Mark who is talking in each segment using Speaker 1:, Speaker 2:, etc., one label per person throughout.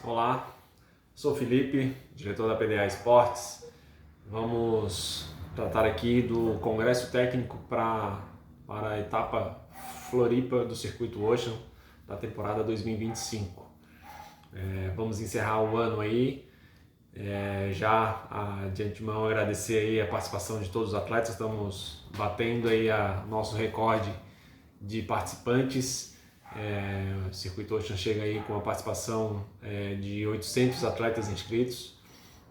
Speaker 1: Olá, sou o Felipe, diretor da PDA Esportes. Vamos tratar aqui do Congresso Técnico para a etapa Floripa do Circuito Ocean da temporada 2025. Vamos encerrar o ano aí. De antemão agradecer aí a participação de todos os atletas. Estamos batendo aí nosso recorde de participantes. O Circuito Ocean chega aí com a participação de 800 atletas inscritos.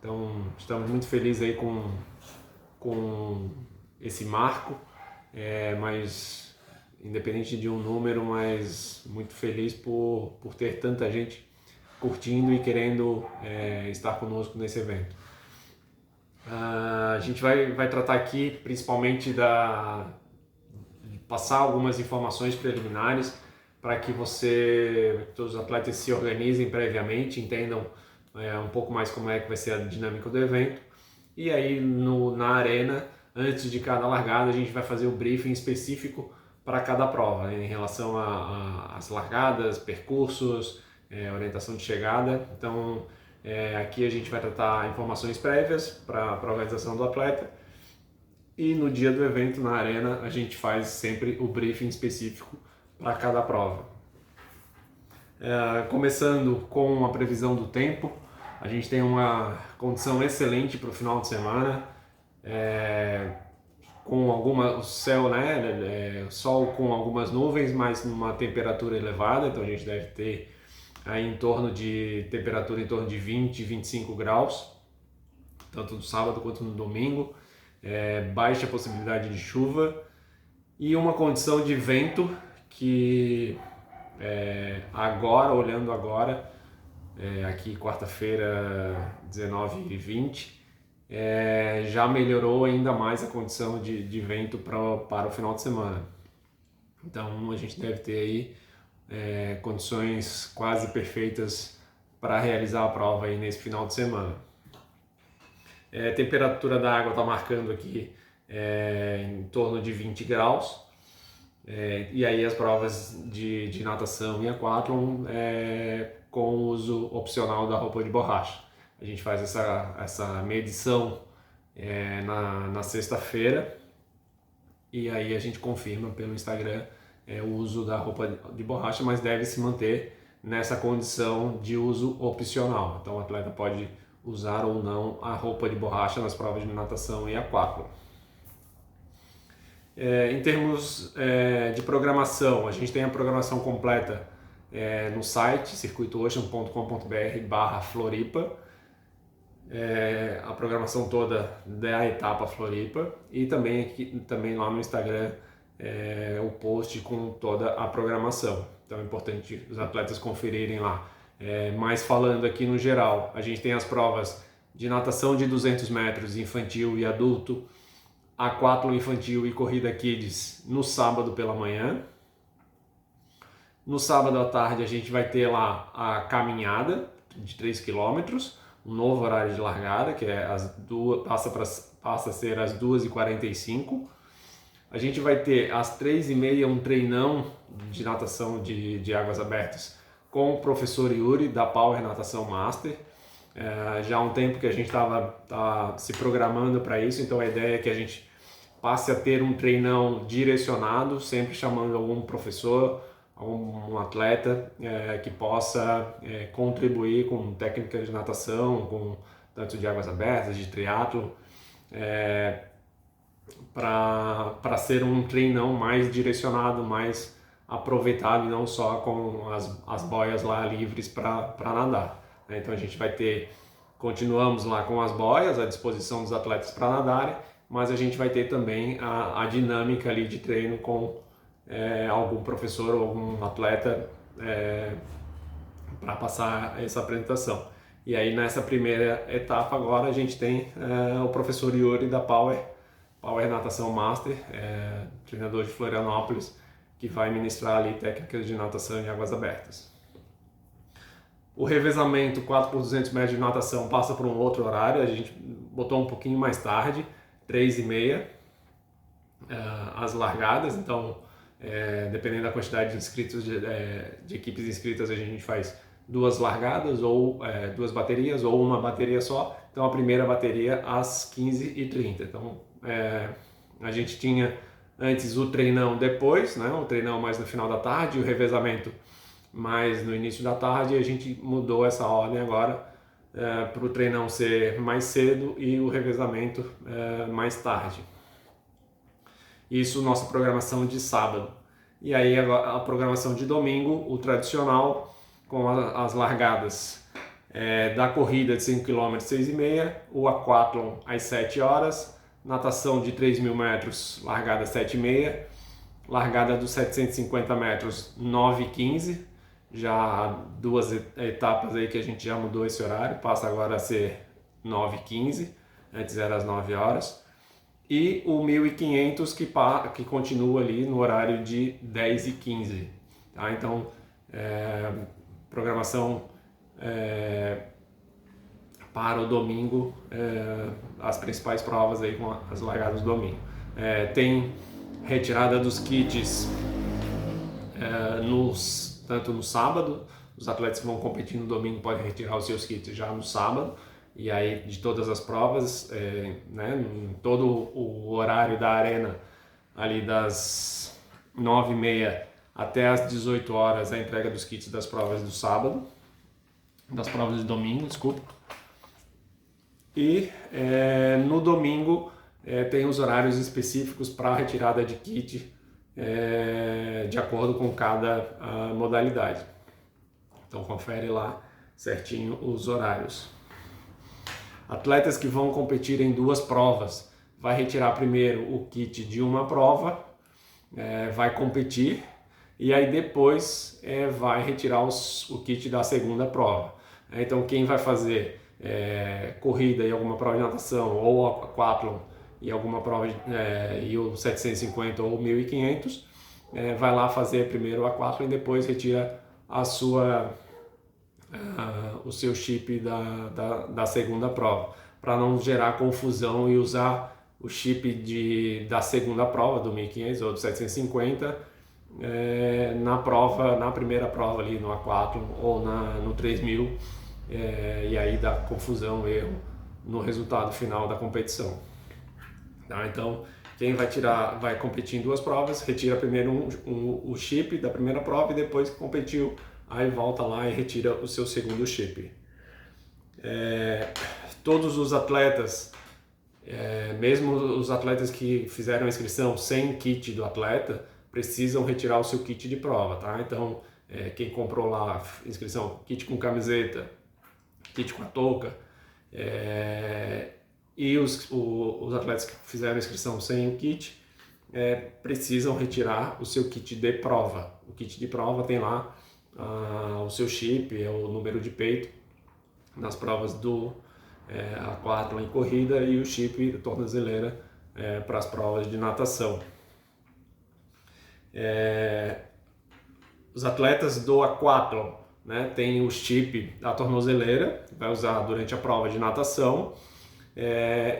Speaker 1: Então estamos muito felizes aí com esse marco, mas independente de um número, mas muito feliz por ter tanta gente curtindo e querendo estar conosco nesse evento. A gente vai tratar aqui principalmente de passar algumas informações preliminares para que todos os atletas se organizem previamente, entendam um pouco mais como é que vai ser a dinâmica do evento. E aí na arena, antes de cada largada, a gente vai fazer o briefing específico para cada prova, né, em relação às largadas, percursos, orientação de chegada. Então aqui a gente vai tratar informações prévias para a organização do atleta, e no dia do evento na arena a gente faz sempre o briefing específico para cada prova. Começando com a previsão do tempo, a gente tem uma condição excelente para o final de semana, com o céu, né, sol com algumas nuvens, mas numa temperatura elevada. Então a gente deve ter aí temperatura em torno de 20, 25 graus, tanto no sábado quanto no domingo. Baixa possibilidade de chuva e uma condição de vento que olhando agora, aqui quarta-feira 19h20, já melhorou ainda mais a condição de vento para o final de semana. Então a gente deve ter aí condições quase perfeitas para realizar a prova aí nesse final de semana. A temperatura da água está marcando aqui em torno de 20 graus. E aí as provas de natação e aquatlon com o uso opcional da roupa de borracha. A gente faz essa medição na sexta-feira, e aí a gente confirma pelo Instagram o uso da roupa de borracha, mas deve se manter nessa condição de uso opcional. Então o atleta pode usar ou não a roupa de borracha nas provas de natação e aquatlon. Em termos de programação, a gente tem a programação completa no site circuitoocean.com.br/Floripa, a programação toda da etapa Floripa, e também lá no Instagram o post com toda a programação. Então é importante os atletas conferirem lá. Mas falando aqui no geral, a gente tem as provas de natação de 200 metros infantil e adulto, aquatlon infantil e corrida kids no sábado pela manhã. No sábado à tarde a gente vai ter lá a caminhada de 3 km, um novo horário de largada, que passa a ser às 2h45. A gente vai ter às 3h30 um treinão de natação de águas abertas com o professor Yuri da Power Natação Master. Já há um tempo que a gente tá se programando para isso, então a ideia é que a gente passe a ter um treinão direcionado, sempre chamando algum professor, algum atleta que possa contribuir com técnicas de natação, com tanto de águas abertas, de triatlo, para ser um treinão mais direcionado, mais aproveitado, e não só com as boias lá livres para nadar. Então a gente continuamos lá com as boias à disposição dos atletas para nadarem, mas a gente vai ter também a dinâmica ali de treino com algum professor ou algum atleta para passar essa apresentação. E aí nessa primeira etapa agora a gente tem o professor Yuri da Power Natação Master, treinador de Florianópolis, que vai ministrar ali técnicas de natação em águas abertas. O revezamento 4x200 metros de natação passa por um outro horário, a gente botou um pouquinho mais tarde, 3h30, as largadas. Então dependendo da quantidade de inscritos, de equipes inscritas, a gente faz duas largadas, ou duas baterias, ou uma bateria só. Então a primeira bateria às 15h30. Então a gente tinha antes o treinão depois, né? O treinão mais no final da tarde, o revezamento mais no início da tarde. E a gente mudou essa ordem agora para o treinão ser mais cedo e o revezamento mais tarde. Isso nossa programação de sábado. E aí a programação de domingo, o tradicional, com as largadas da corrida de 5 km 6h30, o aquathlon às 7 horas, natação de 3.000 metros, largada às 7h30, largada dos 750 metros 9h15, já duas etapas aí que a gente já mudou esse horário, passa agora a ser 9h15, antes era às 9 horas, e o 1.500 que continua ali no horário de 10h15, tá? Então, programação para o domingo, as principais provas aí com as largadas do domingo. Tem retirada dos kits tanto no sábado, os atletas que vão competir no domingo podem retirar os seus kits já no sábado, e aí de todas as provas, né, em todo o horário da arena, ali das 9h30 até as 18 horas, a entrega dos kits das provas do sábado, das provas de domingo, desculpa. E no domingo tem os horários específicos para a retirada de kit de acordo com cada modalidade. Então confere lá certinho os horários. Atletas que vão competir em duas provas, vai retirar primeiro o kit de uma prova, vai competir, e aí depois vai retirar o kit da segunda prova. Então quem vai fazer corrida e alguma prova de natação, ou aquathlon e alguma prova e o 750 ou 1.500, vai lá fazer primeiro o aquathlon e depois retira o seu chip da segunda prova, para não gerar confusão e usar o chip da segunda prova, do 1.500 ou do 750, na primeira prova ali no aquathlon ou no 3.000, e aí dá confusão, erro no resultado final da competição. Tá? Então quem vai competir em duas provas, retira primeiro o chip da primeira prova e depois que competiu, aí volta lá e retira o seu segundo chip. Todos os atletas, mesmo os atletas que fizeram a inscrição sem kit do atleta, precisam retirar o seu kit de prova, tá? Então, quem comprou lá inscrição, kit com camiseta, kit com a touca, e os atletas que fizeram a inscrição sem o kit, precisam retirar o seu kit de prova. O kit de prova tem lá o seu chip, o número de peito nas provas do aquathlon em corrida, e o chip da tornozeleira para as provas de natação. Os atletas do aquathlon, né, tem o chip da tornozeleira, vai usar durante a prova de natação,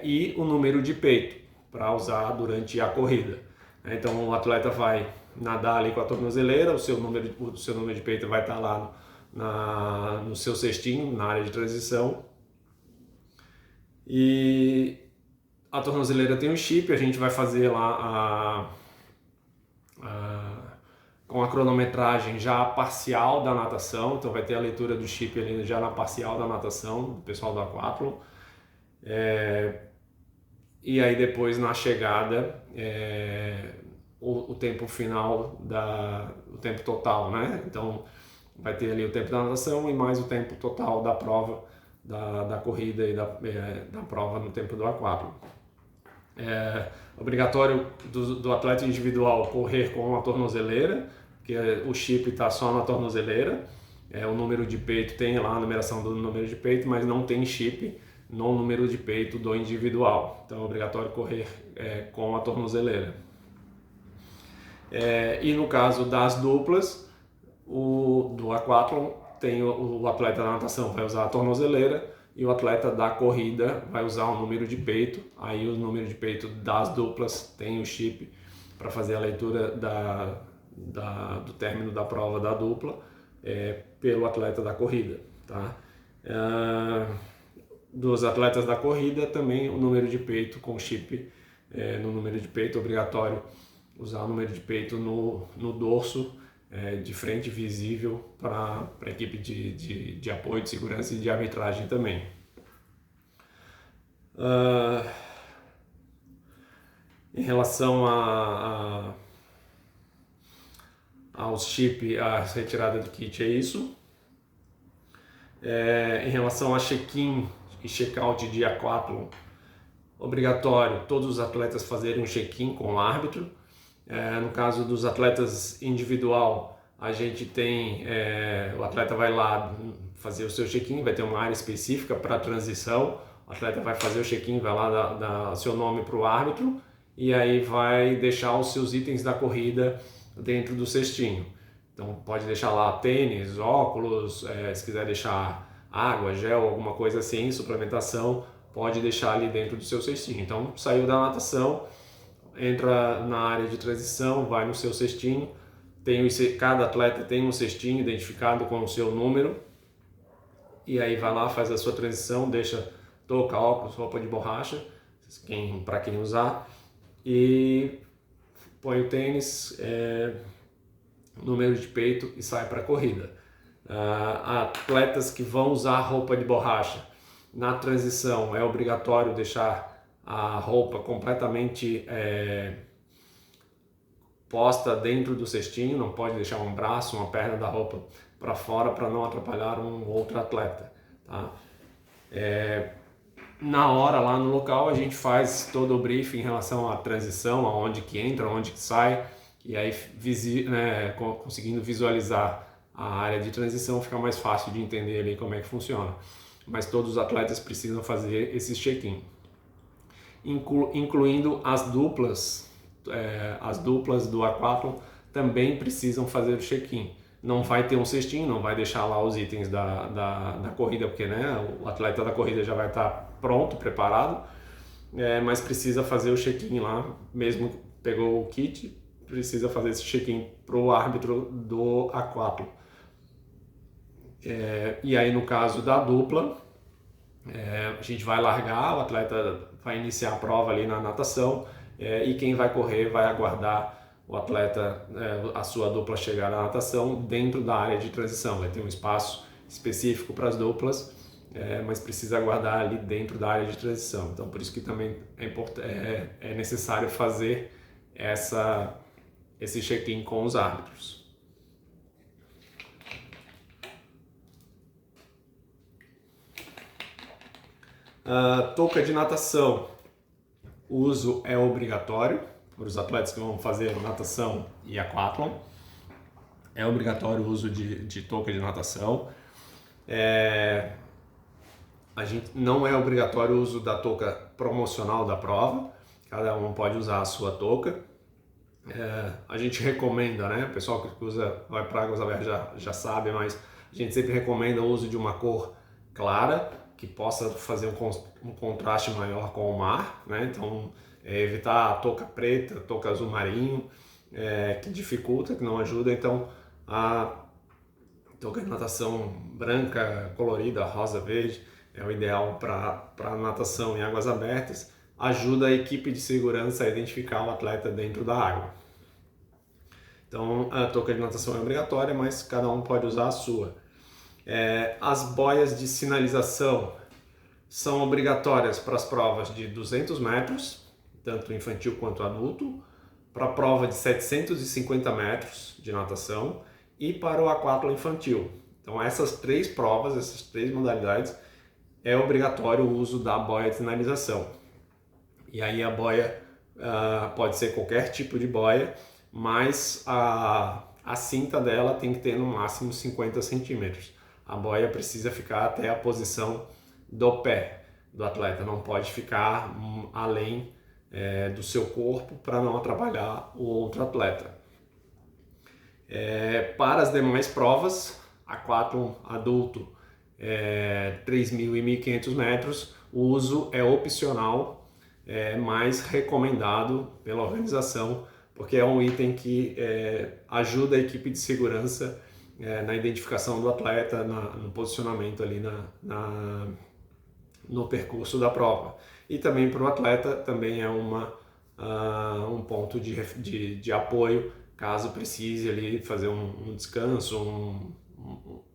Speaker 1: e o número de peito para usar durante a corrida. Então o atleta vai nadar ali com a tornozeleira, o seu número de peito vai estar lá no seu cestinho, na área de transição. E a tornozeleira tem um chip, a gente vai fazer lá com a cronometragem já parcial da natação, então vai ter a leitura do chip ali já na parcial da natação, do pessoal do aquathlon. E aí depois na chegada o tempo final, o tempo total, né? Então vai ter ali o tempo da natação e mais o tempo total da prova, da corrida e da prova no tempo do aquathlon. Obrigatório do atleta individual correr com a tornozeleira, porque o chip está só na tornozeleira. O número de peito tem lá a numeração do número de peito, mas não tem chip no número de peito do individual. Então é obrigatório correr com a tornozeleira. E no caso das duplas, do aquathlon, tem o atleta da natação vai usar a tornozeleira e o atleta da corrida vai usar o número de peito. Aí o número de peito das duplas tem o chip para fazer a leitura do término da prova da dupla, pelo atleta da corrida, tá? Dos atletas da corrida também o número de peito com chip no número de peito, obrigatório usar o número de peito no dorso, de frente visível para a equipe de apoio, de segurança e de arbitragem também. Em relação aos chip, a retirada do kit é isso. Em relação a check-in e check-out de aquatlon, obrigatório todos os atletas fazerem um check-in com o árbitro. No caso dos atletas individual, a gente tem, o atleta vai lá fazer o seu check-in, vai ter uma área específica para a transição, o atleta vai fazer o check-in, vai lá dar seu nome para o árbitro e aí vai deixar os seus itens da corrida dentro do cestinho. Então pode deixar lá tênis, óculos, se quiser deixar água, gel, alguma coisa assim, suplementação, pode deixar ali dentro do seu cestinho. Então saiu da natação, entra na área de transição, vai no seu cestinho, cada atleta tem um cestinho identificado com o seu número, e aí vai lá, faz a sua transição, deixa touca, óculos, roupa de borracha, para quem usar, e põe o tênis, número de peito e sai para a corrida. Atletas que vão usar roupa de borracha, na transição é obrigatório deixar a roupa completamente posta dentro do cestinho, não pode deixar um braço, uma perna da roupa para fora para não atrapalhar um outro atleta, tá? Na hora lá no local a gente faz todo o briefing em relação à transição, aonde que entra, aonde que sai, e aí conseguindo visualizar a área de transição fica mais fácil de entender ali como é que funciona. Mas todos os atletas precisam fazer esse check-in, incluindo as duplas do aquatlon também precisam fazer o check-in. Não vai ter um cestinho, não vai deixar lá os itens da corrida, porque o atleta da corrida já vai estar pronto, preparado, mas precisa fazer o check-in lá, mesmo que pegou o kit, precisa fazer esse check-in para o árbitro do aquatlon. E aí no caso da dupla, a gente vai largar, o atleta vai iniciar a prova ali na natação, e quem vai correr vai aguardar o atleta, a sua dupla chegar na natação dentro da área de transição. Vai ter um espaço específico para as duplas, mas precisa aguardar ali dentro da área de transição. Então por isso que também é necessário fazer esse check-in com os árbitros. Touca de natação, o uso é obrigatório para os atletas que vão fazer natação e aquatlon. É obrigatório o uso de touca de natação. Não é obrigatório o uso da touca promocional da prova, cada um pode usar a sua touca. A gente recomenda, o pessoal que vai para águas abertas já sabe, mas a gente sempre recomenda o uso de uma cor clara, que possa fazer um contraste maior com o mar, Então evitar a touca preta, touca azul marinho, que dificulta, que não ajuda. Então a touca de natação branca, colorida, rosa, verde é o ideal para natação em águas abertas. Ajuda a equipe de segurança a identificar o atleta dentro da água. Então a touca de natação é obrigatória, mas cada um pode usar a sua. As boias de sinalização são obrigatórias para as provas de 200 metros, tanto infantil quanto adulto, para a prova de 750 metros de natação e para o aquatlon infantil. Então essas três provas, essas três modalidades, é obrigatório o uso da boia de sinalização. E aí a boia pode ser qualquer tipo de boia, mas a cinta dela tem que ter no máximo 50 centímetros. A boia precisa ficar até a posição do pé do atleta, não pode ficar além do seu corpo para não atrapalhar o outro atleta. Para as demais provas, aquatlon adulto, 3.000 e 1.500 metros, o uso é opcional, mais recomendado pela organização, porque é um item que ajuda a equipe de segurança na identificação do atleta, no posicionamento ali no percurso da prova. E também para o atleta também é um ponto de apoio, caso precise ali fazer um descanso,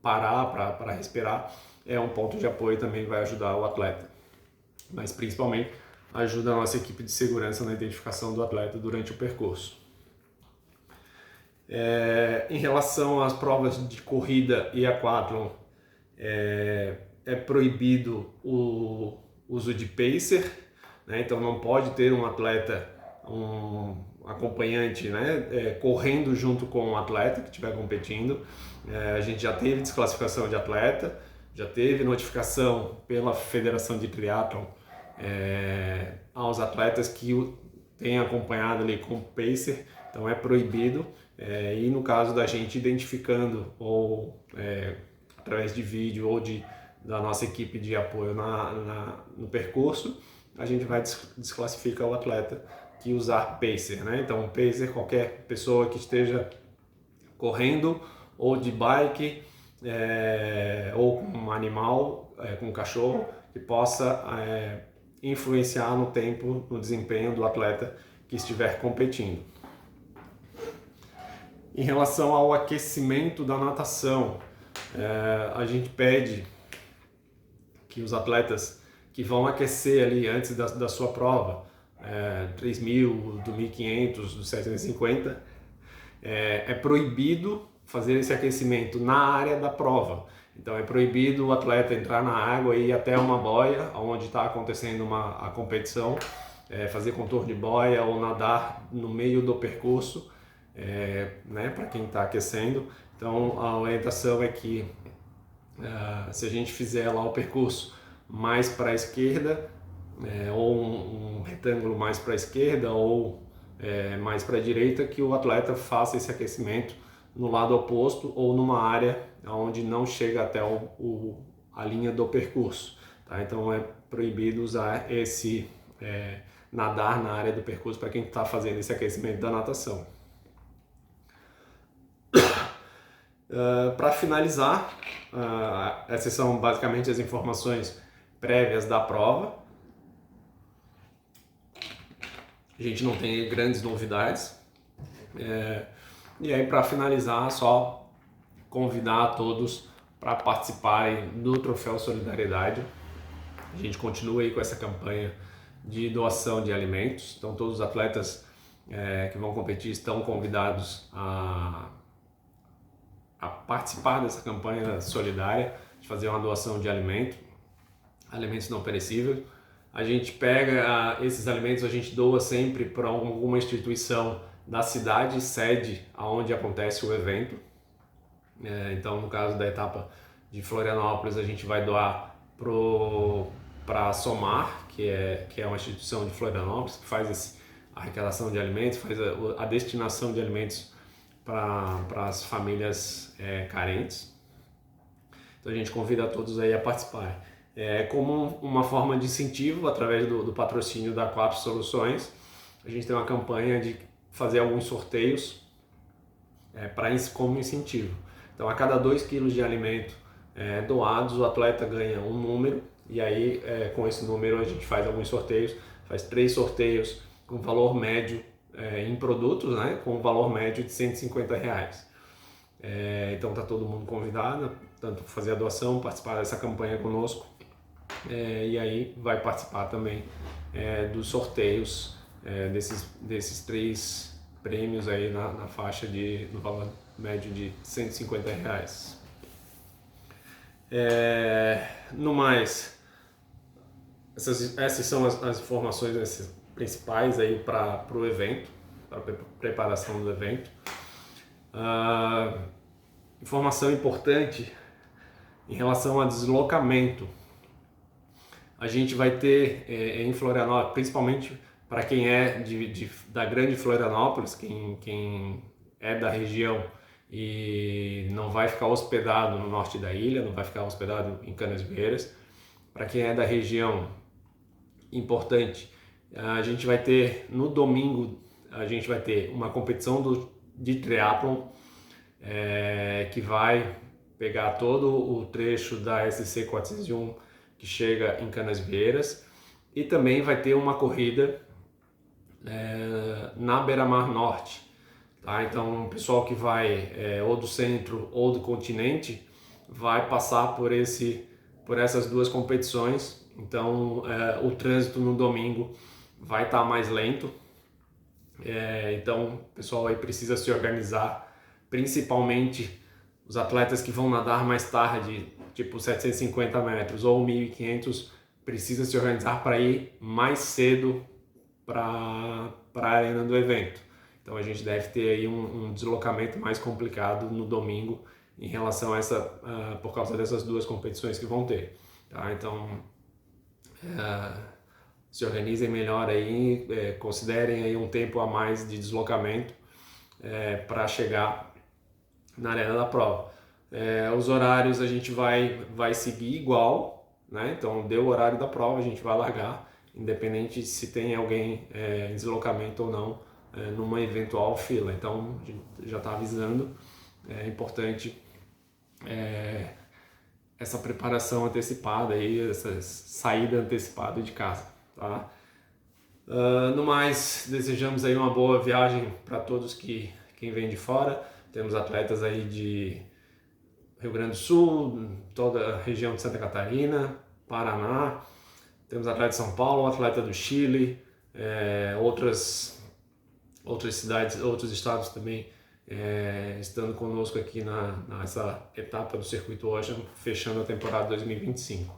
Speaker 1: parar para respirar, é um ponto de apoio também, vai ajudar o atleta. Mas principalmente ajuda a nossa equipe de segurança na identificação do atleta durante o percurso. Em relação às provas de corrida e aquatlon, é proibido o uso de pacer, né? Então não pode ter um atleta, um acompanhante, né, correndo junto com o atleta que estiver competindo. A gente já teve desclassificação de atleta, já teve notificação pela Federação de Triatlon aos atletas que têm acompanhado ali com pacer, então é proibido. E no caso da gente identificando ou através de vídeo ou da nossa equipe de apoio no percurso, a gente vai desclassificar o atleta que usar pacer, né? Então pacer, qualquer pessoa que esteja correndo ou de bike ou com um animal, com um cachorro, que possa influenciar no tempo, no desempenho do atleta que estiver competindo. Em relação ao aquecimento da natação, a gente pede que os atletas que vão aquecer ali antes da sua prova, 3.000, do 1.500, do 750, é proibido fazer esse aquecimento na área da prova. Então é proibido o atleta entrar na água e ir até uma boia onde está acontecendo a competição, fazer contorno de boia ou nadar no meio do percurso, né, para quem está aquecendo. Então a orientação é que se a gente fizer lá o percurso mais para a esquerda, ou um retângulo mais para a esquerda ou mais para a direita, que o atleta faça esse aquecimento no lado oposto ou numa área onde não chega até a linha do percurso, tá? Então é proibido usar nadar na área do percurso para quem está fazendo esse aquecimento da natação. Para finalizar, essas são basicamente as informações prévias da prova. A gente não tem grandes novidades. E aí, para finalizar, só convidar a todos para participarem do Troféu Solidariedade. A gente continua aí com essa campanha de doação de alimentos. Então todos os atletas que vão competir estão convidados a participar dessa campanha solidária, de fazer uma doação de alimentos não perecíveis. A gente pega esses alimentos, a gente doa sempre para alguma instituição da cidade, sede aonde acontece o evento. Então, no caso da etapa de Florianópolis, a gente vai doar para a Somar, que é uma instituição de Florianópolis, que faz a arrecadação de alimentos, faz a destinação de alimentos para as famílias carentes. Então a gente convida a todos aí a participarem. Como uma forma de incentivo, através do patrocínio da Quatro Soluções, a gente tem uma campanha de fazer alguns sorteios como incentivo. Então a cada 2 kg de alimento doados, o atleta ganha um número, e aí com esse número a gente faz alguns sorteios, faz 3 sorteios com valor médio em produtos, né, com valor médio de R$150. Então está todo mundo convidado, tanto fazer a doação, participar dessa campanha conosco, e aí vai participar também dos sorteios desses 3 prêmios aí na faixa no valor médio de R$150. No mais, essas são as informações principais aí para o evento, para a preparação do evento. Informação importante em relação a deslocamento. A gente vai ter em Florianópolis, principalmente para quem é da grande Florianópolis, quem é da região e não vai ficar hospedado no norte da ilha, não vai ficar hospedado em Canasvieiras. Para quem é da região, importante, a gente vai ter no domingo, a gente vai ter uma competição de triatlon que vai pegar todo o trecho da SC 401 que chega em Canasvieiras, e também vai ter uma corrida na Beira-Mar Norte. Tá? Então o pessoal que vai ou do centro ou do continente vai passar por essas duas competições. Então o trânsito no domingo vai estar mais lento. Então o pessoal aí precisa se organizar, principalmente os atletas que vão nadar mais tarde, tipo 750 metros ou 1.500, precisa se organizar para ir mais cedo para a arena do evento. Então a gente deve ter aí um deslocamento mais complicado no domingo em relação a por causa dessas duas competições que vão ter. Tá? Então se organizem melhor aí, considerem aí um tempo a mais de deslocamento para chegar na arena da prova. Os horários a gente vai seguir igual, né? Então deu o horário da prova, a gente vai largar, independente se tem alguém em deslocamento ou não, numa eventual fila. Então a gente já está avisando, é importante essa preparação antecipada aí, essa saída antecipada de casa, tá? No mais, desejamos aí uma boa viagem para todos quem vem de fora. Temos atletas aí de Rio Grande do Sul, toda a região de Santa Catarina, Paraná. Temos atleta de São Paulo, atleta do Chile, outras cidades, outros estados também estando conosco aqui nessa etapa do Circuito Ocean, fechando a temporada 2025.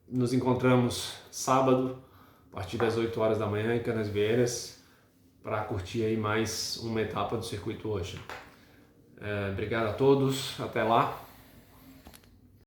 Speaker 1: Nos encontramos sábado, a partir das 8 horas da manhã em Canasvieiras, para curtir aí mais uma etapa do Circuito Ocean. Obrigado a todos, até lá.